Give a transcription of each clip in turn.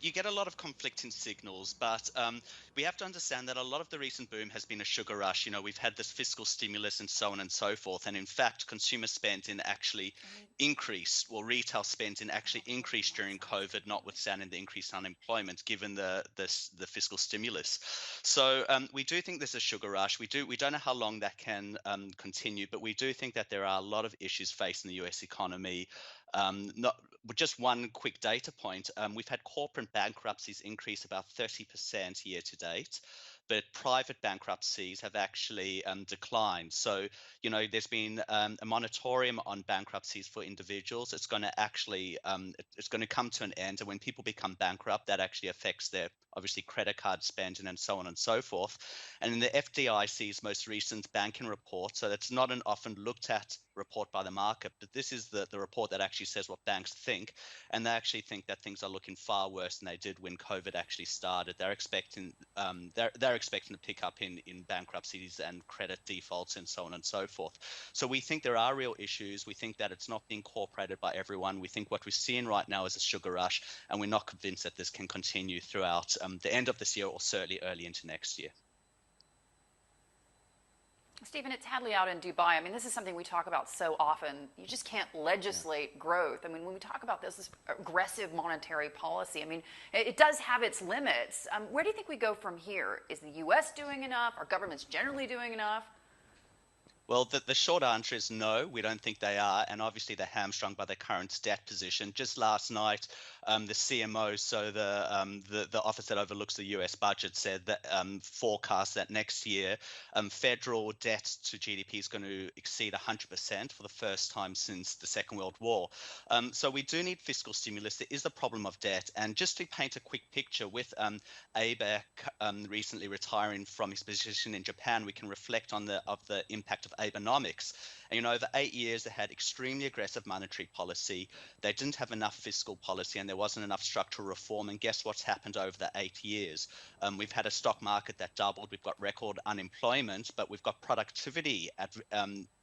You get a lot of conflicting signals, but we have to understand that a lot of the recent boom has been a sugar rush. We've had this fiscal stimulus and so on and so forth. And in fact, consumer spending actually Right. increased, or retail spending actually Walk away from increased that during side COVID, signal. notwithstanding the increased unemployment, given the fiscal stimulus. So we do think there's a sugar rush. We don't know how long that can continue, but we do think that there are a lot of issues facing the U.S. economy. Not Just one quick data point, we've had corporate bankruptcies increase about 30% year to date, but private bankruptcies have actually declined. So, there's been a moratorium on bankruptcies for individuals. It's going to actually it's going to come to an end, and when people become bankrupt, that actually affects their obviously credit card spending and so on and so forth. And in the FDIC's most recent banking report, so that's not an often looked at report by the market, but this is the report that actually says what banks think, and they actually think that things are looking far worse than they did when COVID actually started. They're expecting a pickup in bankruptcies and credit defaults and so on and so forth. So we think there are real issues. We think that it's not being incorporated by everyone. We think what we're seeing right now is a sugar rush, and we're not convinced that this can continue throughout the end of this year or certainly early into next year. Stephen, it's Hadley out in Dubai. I mean, this is something we talk about so often. You just can't Yeah. legislate growth. I mean, when we talk about this aggressive monetary policy, I mean, it does have its limits. Where do you think we go from here? Is the U.S. doing enough? Are governments generally doing enough? Well, the short answer is no, we don't think they are. And obviously, they're hamstrung by their current debt position. Just last night, the CMO, so the office that overlooks the US budget, said that forecast that next year, federal debt to GDP is going to exceed 100% for the first time since the Second World War. So we do need fiscal stimulus. There is the problem of debt. And just to paint a quick picture, with Abe recently retiring from his position in Japan, we can reflect on the impact of Abenomics. And over 8 years, they had extremely aggressive monetary policy. They didn't have enough fiscal policy, and there wasn't enough structural reform. And guess what's happened over the 8 years? We've had a stock market that doubled. We've got record unemployment, but we've got productivity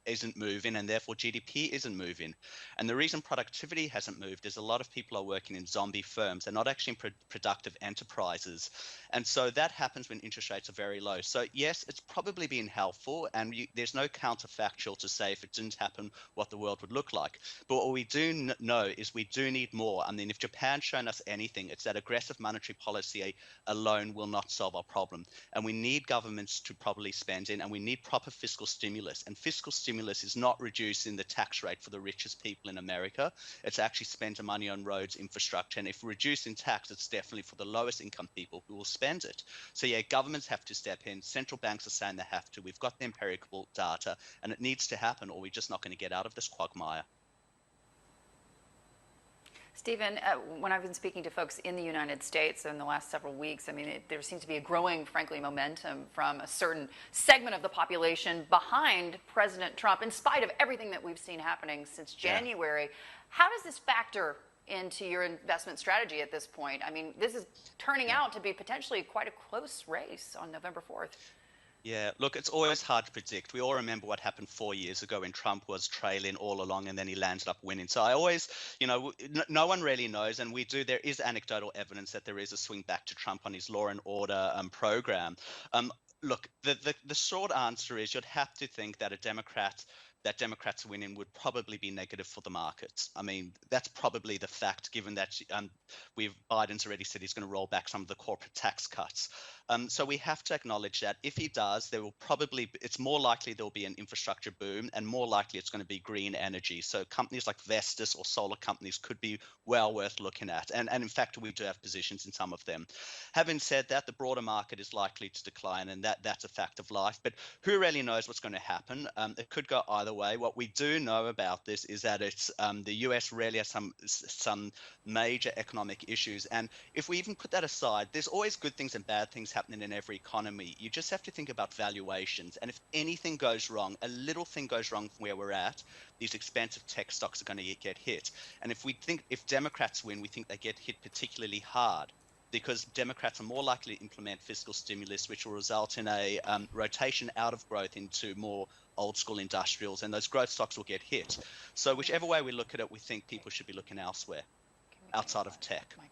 isn't moving, and therefore GDP isn't moving. And the reason productivity hasn't moved is a lot of people are working in zombie firms. They're not actually in productive enterprises. And so that happens when interest rates are very low. So yes, it's probably been helpful, and there's no counterfactual to say if it didn't happen, what the world would look like. But what we do know is we do need more. I mean, if Japan's shown us anything, it's that aggressive monetary policy alone will not solve our problem. And we need governments to properly spend in, and we need proper fiscal stimulus. And fiscal stimulus is not reducing the tax rate for the richest people in America. It's actually spending money on roads, infrastructure. And if reducing tax, it's definitely for the lowest income people who will spend it. So yeah, governments have to step in. Central banks are saying they have to. We've got the empirical data, and it needs to happen, or we're just not going to get out of this quagmire. Stephen, when I've been speaking to folks in the United States in the last several weeks, I mean, there seems to be a growing, frankly, momentum from a certain segment of the population behind President Trump, in spite of everything that we've seen happening since Yeah. January. How does this factor into your investment strategy at this point? I mean, this is turning Yeah. out to be potentially quite a close race on November 4th. Yeah, look, it's always hard to predict. We all remember what happened 4 years ago when Trump was trailing all along and then he landed up winning. So I always, no one really knows. And there is anecdotal evidence that there is a swing back to Trump on his law and order program. Look, the short answer is you'd have to think that Democrats winning would probably be negative for the markets. I mean, that's probably the fact, given that Biden's already said he's going to roll back some of the corporate tax cuts. So we have to acknowledge that if he does, it's more likely there'll be an infrastructure boom, and more likely it's going to be green energy. So companies like Vestas or solar companies could be well worth looking at. And in fact, we do have positions in some of them. Having said that, the broader market is likely to decline, and that's a fact of life. But who really knows what's going to happen? It could go either way. What we do know about this is that it's the US really has some major economic issues. And if we even put that aside, there's always good things and bad things happening in every economy. You just have to think about valuations. And if anything goes wrong, a little thing goes wrong from where we're at, these expensive tech stocks are going to get hit. And if Democrats win, we think they get hit particularly hard, because Democrats are more likely to implement fiscal stimulus, which will result in a rotation out of growth into more old school industrials, and those growth stocks will get hit. So whichever way we look at it, we think people should be looking elsewhere, Can we get outside next of slide? tech. My